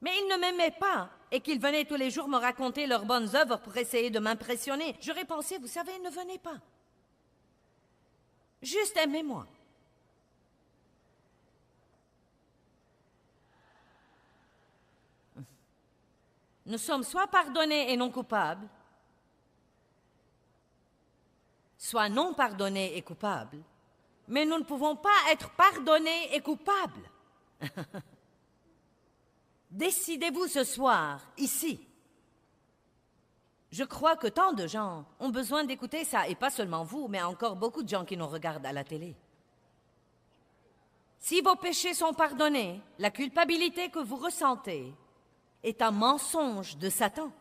Mais ils ne m'aimaient pas et qu'ils venaient tous les jours me raconter leurs bonnes œuvres pour essayer de m'impressionner. J'aurais pensé, vous savez, ne venez pas. Juste aimez-moi. Nous sommes soit pardonnés et non coupables, soit non pardonnés et coupables, mais nous ne pouvons pas être pardonnés et coupables. Décidez-vous ce soir, ici. Je crois que tant de gens ont besoin d'écouter ça, et pas seulement vous, mais encore beaucoup de gens qui nous regardent à la télé. Si vos péchés sont pardonnés, la culpabilité que vous ressentez est un mensonge de Satan.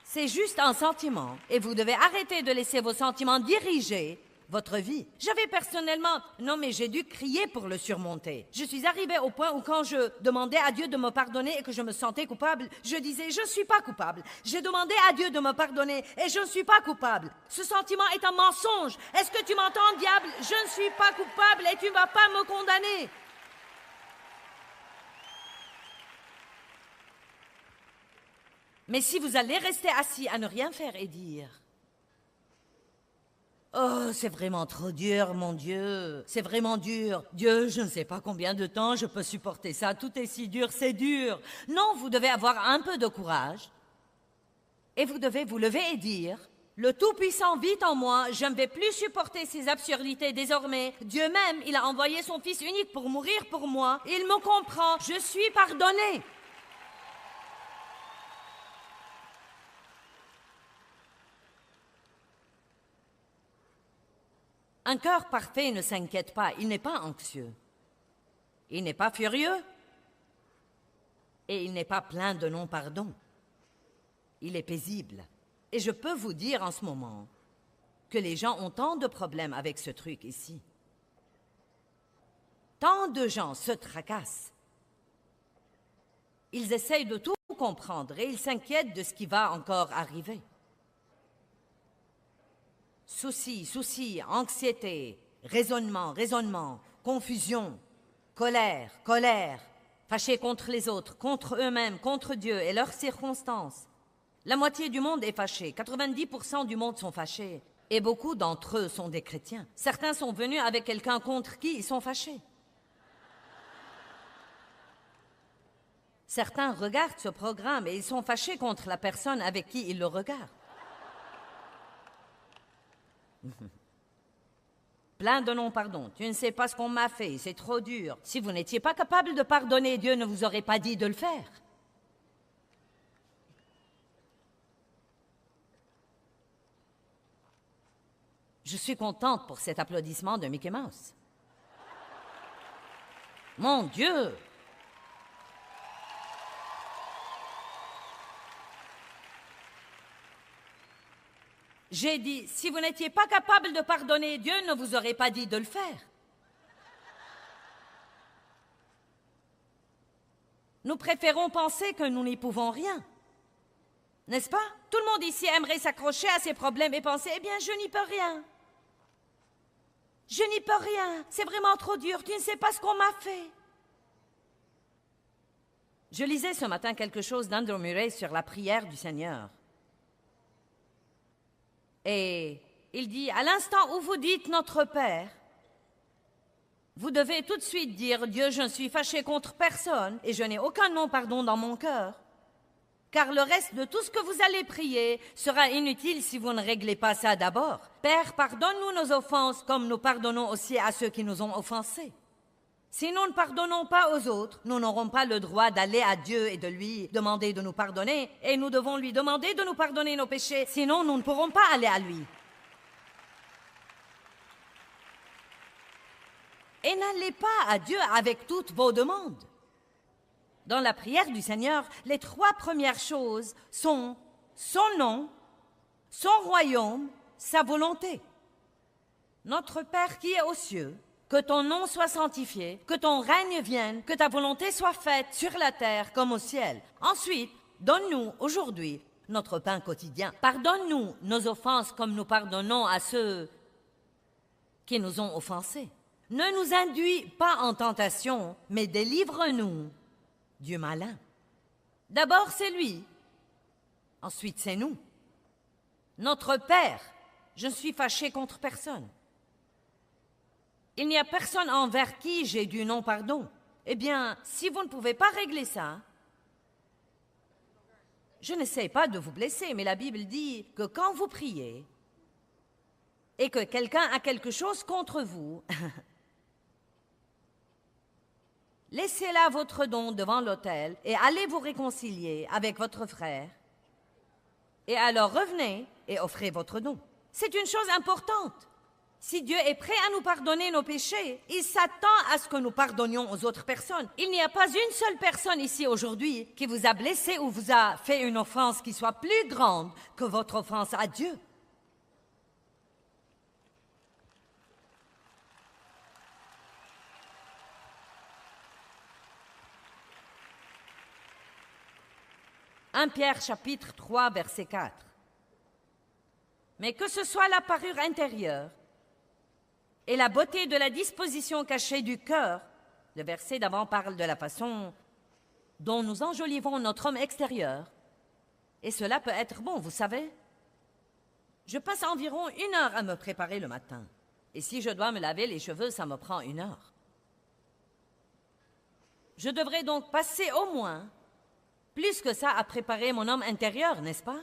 C'est juste un sentiment, et vous devez arrêter de laisser vos sentiments diriger votre vie. J'avais personnellement... Non, mais j'ai dû crier pour le surmonter. Je suis arrivée au point où quand je demandais à Dieu de me pardonner et que je me sentais coupable, je disais « Je ne suis pas coupable ». J'ai demandé à Dieu de me pardonner et je ne suis pas coupable. Ce sentiment est un mensonge. Est-ce que tu m'entends, diable? Je ne suis pas coupable et tu ne vas pas me condamner. Mais si vous allez rester assis à ne rien faire et dire « Oh, c'est vraiment trop dur, mon Dieu, c'est vraiment dur. Dieu, je ne sais pas combien de temps je peux supporter ça, tout est si dur, c'est dur. » Non, vous devez avoir un peu de courage et vous devez vous lever et dire « Le Tout-Puissant vit en moi, je ne vais plus supporter ces absurdités désormais. Dieu même, il a envoyé son Fils unique pour mourir pour moi. Il me comprend, je suis pardonné. » Un cœur parfait ne s'inquiète pas, il n'est pas anxieux. Il n'est pas furieux. Et il n'est pas plein de non-pardon. Il est paisible. Et je peux vous dire en ce moment que les gens ont tant de problèmes avec ce truc ici. Tant de gens se tracassent. Ils essayent de tout comprendre et ils s'inquiètent de ce qui va encore arriver. Soucis, soucis, anxiété, raisonnement, confusion, colère, fâchés contre les autres, contre eux-mêmes, contre Dieu et leurs circonstances. La moitié du monde est fâché, 90% du monde sont fâchés, et beaucoup d'entre eux sont des chrétiens. Certains sont venus avec quelqu'un contre qui ils sont fâchés. Certains regardent ce programme et ils sont fâchés contre la personne avec qui ils le regardent. Plein de non-pardon. Tu ne sais pas ce qu'on m'a fait, c'est trop dur. Si vous n'étiez pas capable de pardonner, Dieu ne vous aurait pas dit de le faire. Je suis contente pour cet applaudissement de Mickey Mouse. Mon Dieu! J'ai dit, si vous n'étiez pas capable de pardonner, Dieu ne vous aurait pas dit de le faire. Nous préférons penser que nous n'y pouvons rien. N'est-ce pas? Tout le monde ici aimerait s'accrocher à ses problèmes et penser, eh bien, je n'y peux rien. Je n'y peux rien. C'est vraiment trop dur. Tu ne sais pas ce qu'on m'a fait. Je lisais ce matin quelque chose d'Andrew Murray sur la prière du Seigneur. Et il dit, à l'instant où vous dites « Notre Père », vous devez tout de suite dire « Dieu, je ne suis fâché contre personne et je n'ai aucun non-pardon dans mon cœur. » Car le reste de tout ce que vous allez prier sera inutile si vous ne réglez pas ça d'abord. Père, pardonne-nous nos offenses comme nous pardonnons aussi à ceux qui nous ont offensés. Si nous ne pardonnons pas aux autres, nous n'aurons pas le droit d'aller à Dieu et de lui demander de nous pardonner, et nous devons lui demander de nous pardonner nos péchés, sinon nous ne pourrons pas aller à lui. Et n'allez pas à Dieu avec toutes vos demandes. Dans la prière du Seigneur, les 3 premières choses sont son nom, son royaume, sa volonté. Notre Père qui est aux cieux, que ton nom soit sanctifié, que ton règne vienne, que ta volonté soit faite sur la terre comme au ciel. Ensuite, donne-nous aujourd'hui notre pain quotidien. Pardonne-nous nos offenses comme nous pardonnons à ceux qui nous ont offensés. Ne nous induis pas en tentation, mais délivre-nous du malin. D'abord, c'est lui. Ensuite, c'est nous. Notre Père, je ne suis fâché contre personne. Il n'y a personne envers qui j'ai du non-pardon. Eh bien, si vous ne pouvez pas régler ça, Je n'essaie pas de vous blesser, mais la Bible dit que quand vous priez et que quelqu'un a quelque chose contre vous, laissez là votre don devant l'autel et allez vous réconcilier avec votre frère. Et alors revenez et offrez votre don. C'est une chose importante. Si Dieu est prêt à nous pardonner nos péchés, il s'attend à ce que nous pardonnions aux autres personnes. Il n'y a pas une seule personne ici aujourd'hui qui vous a blessé ou vous a fait une offense qui soit plus grande que votre offense à Dieu. « 1 Pierre chapitre 3, verset 4. Mais que ce soit la parure intérieure et la beauté de la disposition cachée du cœur, le verset d'avant parle de la façon dont nous enjolivons notre homme extérieur, et cela peut être bon, vous savez. Je passe environ 1 heure à me préparer le matin, et si je dois me laver les cheveux, ça me prend 1 heure. Je devrais donc passer au moins plus que ça à préparer mon homme intérieur, n'est-ce pas?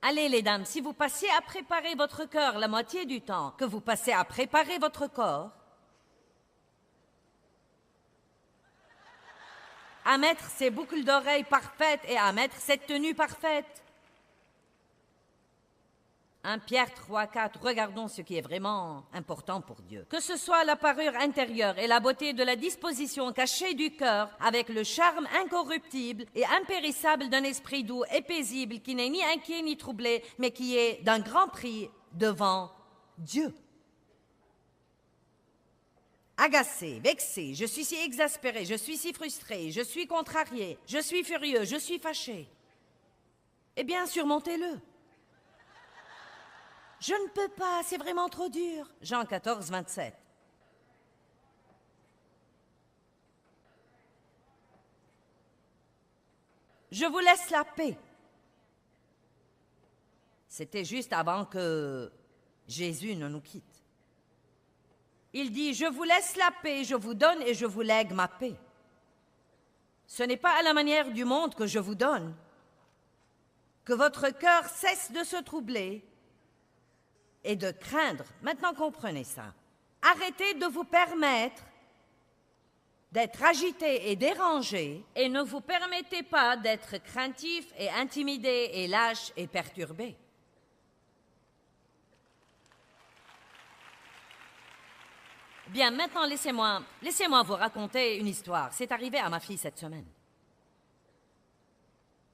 Allez, les dames, si vous passiez à préparer votre cœur la moitié du temps que vous passez à préparer votre corps, à mettre ces boucles d'oreilles parfaites et à mettre cette tenue parfaite. 1 Pierre 3, 4, regardons ce qui est vraiment important pour Dieu. Que ce soit la parure intérieure et la beauté de la disposition cachée du cœur, avec le charme incorruptible et impérissable d'un esprit doux et paisible qui n'est ni inquiet ni troublé, mais qui est d'un grand prix devant Dieu. Agacé, vexé, je suis si exaspéré, je suis si frustré, je suis contrarié, je suis furieux, je suis fâché. Eh bien, surmontez-le. Je ne peux pas, c'est vraiment trop dur. Jean 14, 27. Je vous laisse la paix. C'était juste avant que Jésus ne nous quitte. Il dit, je vous laisse la paix, je vous donne et je vous lègue ma paix. Ce n'est pas à la manière du monde que je vous donne. Que votre cœur cesse de se troubler et de craindre. Maintenant, comprenez ça. Arrêtez de vous permettre d'être agité et dérangé et ne vous permettez pas d'être craintif et intimidé et lâche et perturbé. Bien, maintenant, laissez-moi vous raconter une histoire. C'est arrivé à ma fille cette semaine.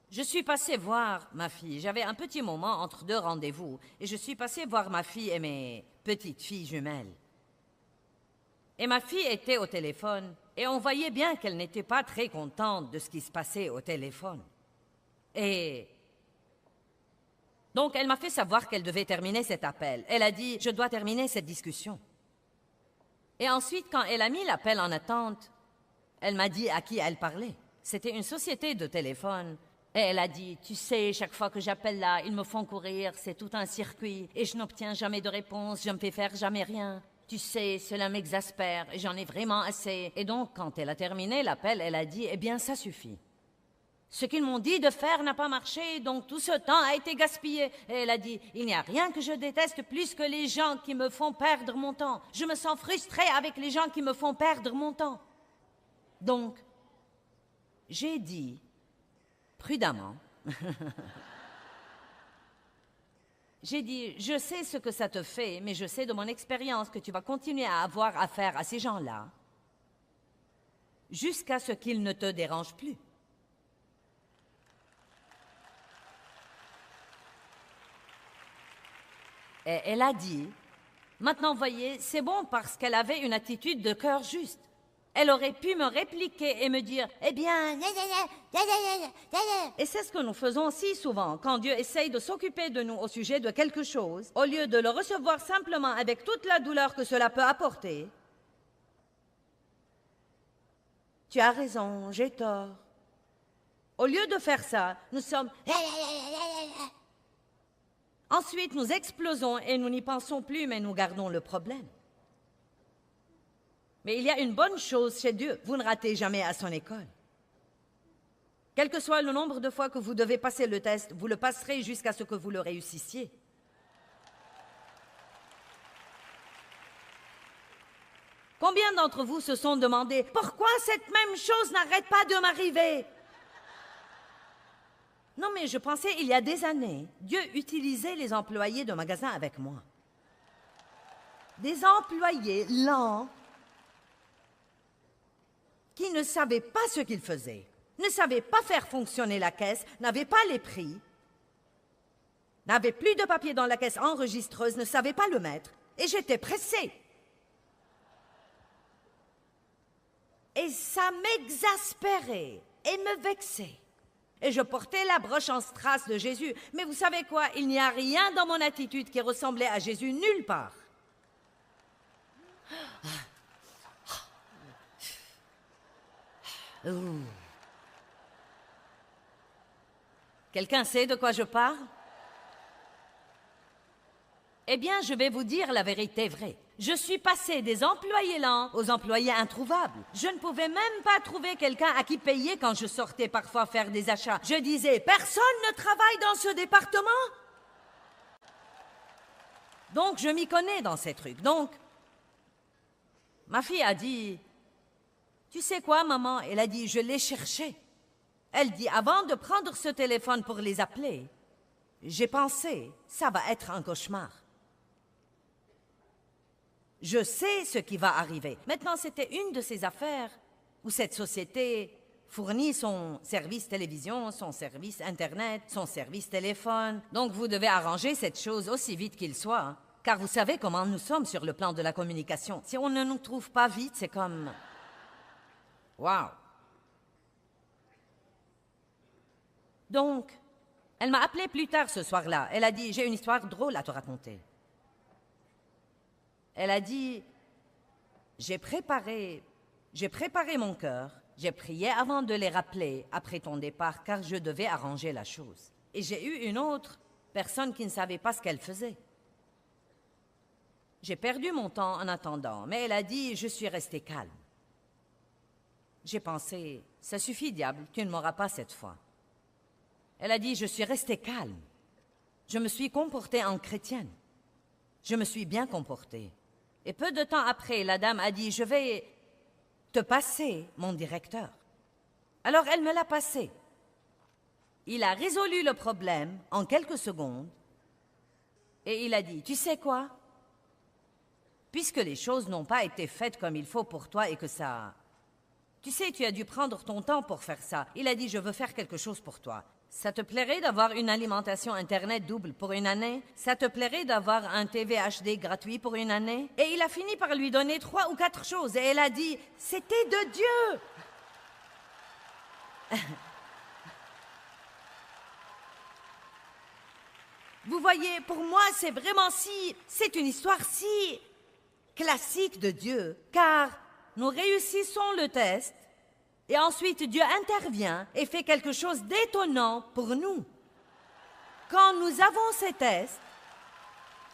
Je suis passée voir ma fille. J'avais un petit moment entre 2 rendez-vous et je suis passée voir ma fille et mes petites filles jumelles. Et ma fille était au téléphone et on voyait bien qu'elle n'était pas très contente de ce qui se passait au téléphone. Et donc, elle m'a fait savoir qu'elle devait terminer cet appel. Elle a dit, je dois terminer cette discussion. Et ensuite, quand elle a mis l'appel en attente, elle m'a dit à qui elle parlait. C'était une société de téléphone. Et elle a dit, tu sais, chaque fois que j'appelle là, ils me font courir, c'est tout un circuit, et je n'obtiens jamais de réponse, je ne fais faire jamais rien. Tu sais, cela m'exaspère, et j'en ai vraiment assez. Et donc, quand elle a terminé l'appel, elle a dit, eh bien, ça suffit. Ce qu'ils m'ont dit de faire n'a pas marché, donc tout ce temps a été gaspillé. Et elle a dit, il n'y a rien que je déteste plus que les gens qui me font perdre mon temps. Je me sens frustrée avec les gens qui me font perdre mon temps. Donc, j'ai dit, prudemment, j'ai dit, je sais ce que ça te fait, mais je sais de mon expérience que tu vas continuer à avoir affaire à ces gens-là jusqu'à ce qu'ils ne te dérangent plus. Et elle a dit, maintenant voyez, c'est bon parce qu'elle avait une attitude de cœur juste. Elle aurait pu me répliquer et me dire, eh bien, et c'est ce que nous faisons si souvent quand Dieu essaye de s'occuper de nous au sujet de quelque chose, au lieu de le recevoir simplement avec toute la douleur que cela peut apporter. Tu as raison, j'ai tort. Au lieu de faire ça, nous sommes... Ensuite, nous explosons et nous n'y pensons plus, mais nous gardons le problème. Mais il y a une bonne chose chez Dieu, vous ne ratez jamais à son école. Quel que soit le nombre de fois que vous devez passer le test, vous le passerez jusqu'à ce que vous le réussissiez. Combien d'entre vous se sont demandé « Pourquoi cette même chose n'arrête pas de m'arriver ?» Non, mais je pensais, il y a des années, Dieu utilisait les employés de magasin avec moi. Des employés lents qui ne savaient pas ce qu'ils faisaient, ne savaient pas faire fonctionner la caisse, n'avaient pas les prix, n'avaient plus de papier dans la caisse enregistreuse, ne savaient pas le mettre, et j'étais pressée. Et ça m'exaspérait et me vexait. Et je portais la broche en strass de Jésus. Mais vous savez quoi? Il n'y a rien dans mon attitude qui ressemblait à Jésus nulle part. Quelqu'un sait de quoi je parle? Eh bien, je vais vous dire la vérité vraie. Je suis passée des employés lents aux employés introuvables. Je ne pouvais même pas trouver quelqu'un à qui payer quand je sortais parfois faire des achats. Je disais, personne ne travaille dans ce département. Donc, je m'y connais dans ces trucs. Donc, ma fille a dit, tu sais quoi, maman? Elle a dit, je l'ai cherché. Elle dit, avant de prendre ce téléphone pour les appeler, j'ai pensé, ça va être un cauchemar. Je sais ce qui va arriver. Maintenant, c'était une de ces affaires où cette société fournit son service télévision, son service Internet, son service téléphone. Donc, vous devez arranger cette chose aussi vite qu'il soit, hein, car vous savez comment nous sommes sur le plan de la communication. Si on ne nous trouve pas vite, c'est comme... Wow! Donc, elle m'a appelé plus tard ce soir-là. Elle a dit, j'ai une histoire drôle à te raconter. Elle a dit, j'ai préparé mon cœur, j'ai prié avant de les rappeler après ton départ, car je devais arranger la chose. Et j'ai eu une autre personne qui ne savait pas ce qu'elle faisait. J'ai perdu mon temps en attendant, mais elle a dit, je suis restée calme. J'ai pensé, ça suffit, diable, tu ne m'auras pas cette fois. Elle a dit, je suis restée calme. Je me suis comportée en chrétienne. Je me suis bien comportée. Et peu de temps après, la dame a dit, je vais te passer mon directeur. Alors elle me l'a passé. Il a résolu le problème en quelques secondes et il a dit, tu sais quoi? Puisque les choses n'ont pas été faites comme il faut pour toi et que ça... Tu sais, tu as dû prendre ton temps pour faire ça. Il a dit, je veux faire quelque chose pour toi. Ça te plairait d'avoir une alimentation Internet double pour une année? Ça te plairait d'avoir un TV HD gratuit pour une année? Et il a fini par lui donner 3 ou 4 choses. Et elle a dit, c'était de Dieu! Vous voyez, pour moi, c'est vraiment c'est une histoire si classique de Dieu, car nous réussissons le test, et ensuite Dieu intervient et fait quelque chose d'étonnant pour nous. Quand nous avons ces tests,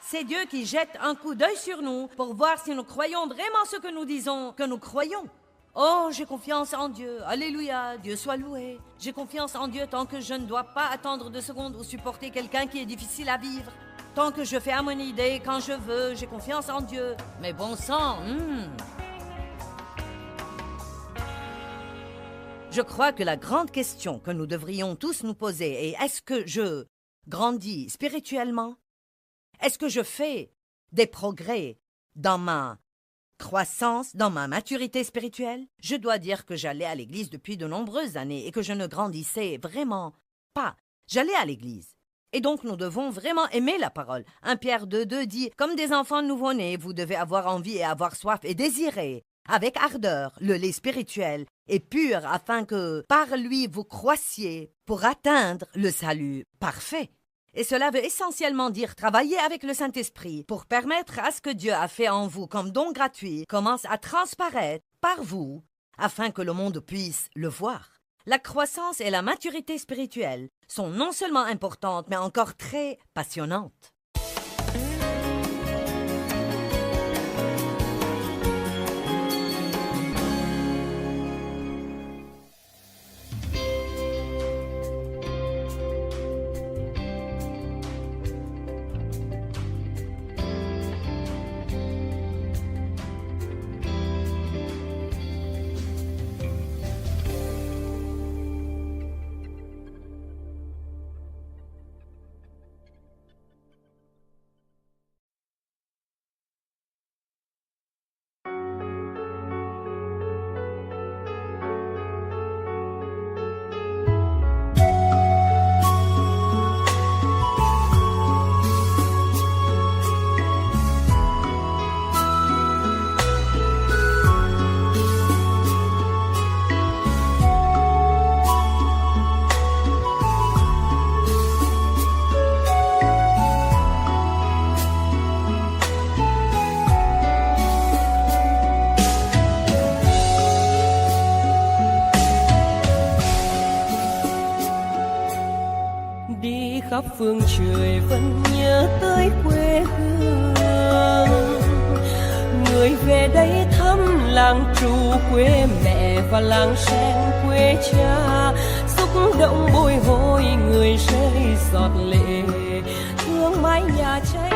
c'est Dieu qui jette un coup d'œil sur nous pour voir si nous croyons vraiment ce que nous disons que nous croyons. Oh, j'ai confiance en Dieu. Alléluia, Dieu soit loué. J'ai confiance en Dieu tant que je ne dois pas attendre 2 secondes ou supporter quelqu'un qui est difficile à vivre. Tant que je fais à mon idée quand je veux, j'ai confiance en Dieu. Mais bon sang, Je crois que la grande question que nous devrions tous nous poser est, est-ce que je grandis spirituellement? Est-ce que je fais des progrès dans ma croissance, dans ma maturité spirituelle? Je dois dire que j'allais à l'église depuis de nombreuses années et que je ne grandissais vraiment pas. J'allais à l'église. Et donc nous devons vraiment aimer la parole. 1 Pierre 2,2 dit, comme des enfants nouveau-nés, vous devez avoir envie et avoir soif et désirer, avec ardeur, le lait spirituel et pur, afin que par lui vous croissiez pour atteindre le salut parfait. Et cela veut essentiellement dire travailler avec le Saint-Esprit pour permettre à ce que Dieu a fait en vous comme don gratuit commence à transparaître par vous afin que le monde puisse le voir. La croissance et la maturité spirituelle sont non seulement importantes mais encore très passionnantes. phương trời vẫn nhớ tới quê hương. Người về đây thăm làng Trù quê mẹ và làng Sen quê cha, xúc động bồi hồi người rơi giọt lệ thương mái nhà cháy.